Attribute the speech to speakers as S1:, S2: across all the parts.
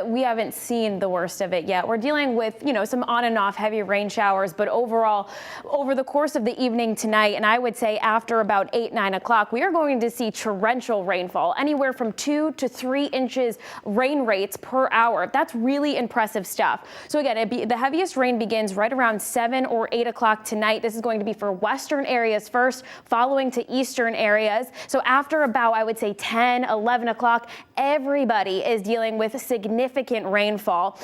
S1: We haven't seen the worst of it yet. We're dealing with, some on and off heavy rain showers, but overall, over the course of the evening tonight, and I would say after about 8-9 o'clock, we are going to see torrential rainfall, anywhere from 2 to 3 inches rain rates per hour. That's really impressive stuff. So again, the heaviest rain begins right around 7 or 8 o'clock tonight. This is going to be for western areas first, following to eastern areas. So after about, I would say 10, 11 o'clock, everybody is dealing with significant rainfall.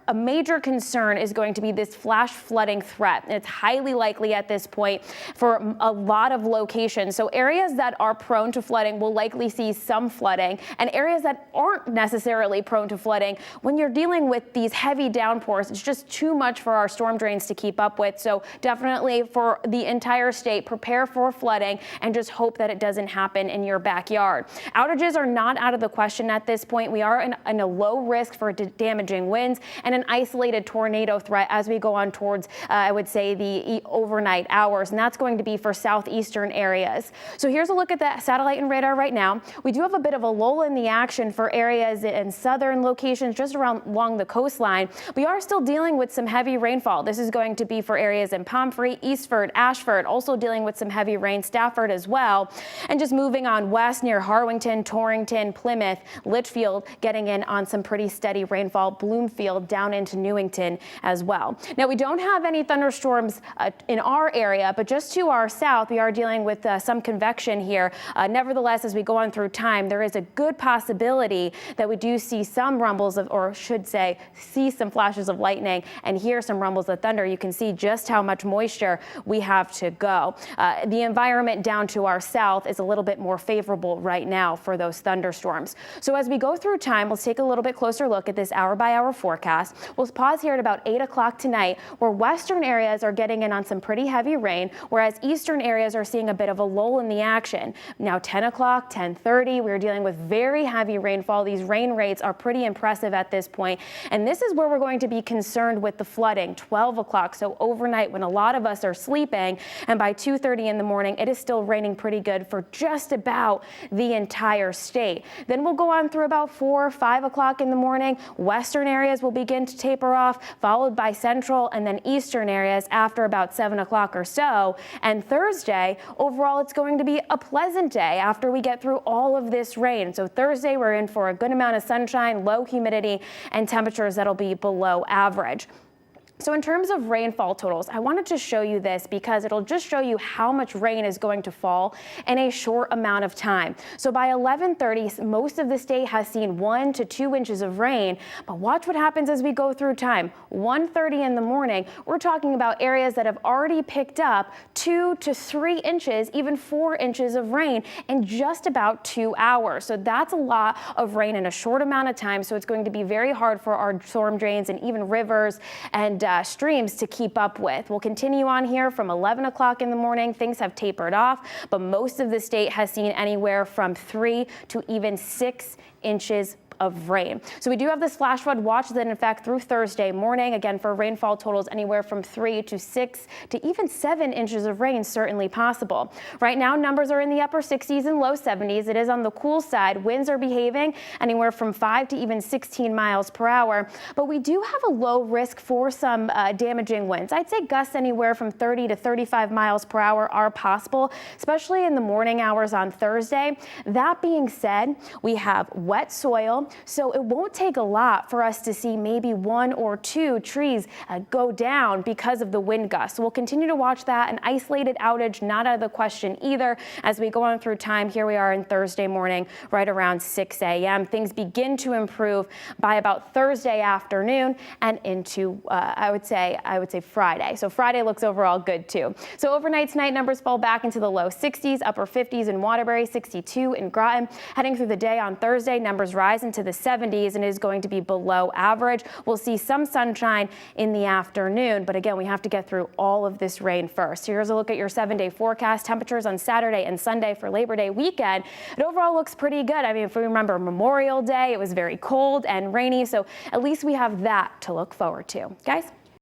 S1: A major concern is going to be this flash flooding threat. It's highly likely at this point for a lot of locations. So areas that are prone to flooding will likely see some flooding, and areas that aren't necessarily prone to flooding, when you're dealing with these heavy downpours, it's just too much for our storm drains to keep up with. So definitely for the entire state, prepare for flooding and just hope that it doesn't happen in your backyard. Outages are not out of the question at this point. We are in a low risk for damaging winds and an isolated tornado threat as we go on towards, I would say, the overnight hours, and that's going to be for southeastern areas. So here's a look at the satellite and radar right now. We do have a bit of a lull in the action for areas in southern locations just along the coastline. We are still dealing with some heavy rainfall. This is going to be for areas in Pomfrey, Eastford, Ashford, also dealing with some heavy rain, Stafford as well. And just moving on west near Harwington, Torrington, Plymouth, Litchfield, getting in on some pretty steady rainfall, Bloomfield down into Newington as well. Now, we don't have any thunderstorms in our area, but just to our south, we are dealing with some convection here. Nevertheless, as we go on through time, there is a good possibility that we do see some rumbles of, or should say, see some flashes of lightning and hear some rumbles of thunder. You can see just how much moisture we have to go. The environment down to our south is a little bit more favorable right now for those thunderstorms. So as we go through time, let's take a little bit closer look at this hour-by-hour forecast. We'll pause here at about 8 o'clock tonight, where western areas are getting in on some pretty heavy rain, whereas eastern areas are seeing a bit of a lull in the action. Now 10 o'clock, 10:30, we're dealing with very heavy rainfall. These rain rates are pretty impressive at this point, and this is where we're going to be concerned with the flooding. 12 o'clock, so overnight when a lot of us are sleeping, and by 2:30 in the morning, it is still raining pretty good for just about the entire state. Then we'll go on through about 4 or 5 o'clock in the morning. Western areas will begin to taper off, followed by central and then eastern areas after about 7 o'clock or so. And Thursday, overall, it's going to be a pleasant day after we get through all of this rain. So Thursday, we're in for a good amount of sunshine, low humidity, and temperatures that'll be below average. So in terms of rainfall totals, I wanted to show you this because it'll just show you how much rain is going to fall in a short amount of time. So by 11:30, most of the state has seen 1 to 2 inches of rain, but watch what happens as we go through time. 1:30 in the morning, we're talking about areas that have already picked up 2 to 3 inches, even 4 inches of rain in just about 2 hours. So that's a lot of rain in a short amount of time. So it's going to be very hard for our storm drains and even rivers and streams to keep up with. We'll continue on here from 11 o'clock in the morning. Things have tapered off, but most of the state has seen anywhere from 3 to even 6 inches of rain. So we do have this flash flood watch that in fact through Thursday morning, again for rainfall totals anywhere from 3 to 6 to even 7 inches of rain certainly possible. Right now numbers are in the upper 60s and low 70s. It is on the cool side. Winds are behaving anywhere from 5 to even 16 miles per hour, but we do have a low risk for some damaging winds. I'd say gusts anywhere from 30 to 35 miles per hour are possible, especially in the morning hours on Thursday. That being said, we have wet soil, so it won't take a lot for us to see maybe 1 or 2 trees go down because of the wind gusts. So we'll continue to watch that. An isolated outage not out of the question either as we go on through time. Here we are in Thursday morning, right around 6 a.m. Things begin to improve by about Thursday afternoon and into I would say Friday. So Friday looks overall good too. So overnight tonight numbers fall back into the low 60s, upper 50s in Waterbury, 62 in Groton. Heading through the day on Thursday, numbers rise into the 70s and is going to be below average. We'll see some sunshine in the afternoon, but again, we have to get through all of this rain first. Here's a look at your 7-day forecast. Temperatures on Saturday and Sunday for Labor Day weekend. It overall looks pretty good. I mean, if we remember Memorial Day, it was very cold and rainy, so at least we have that to look forward to. Guys?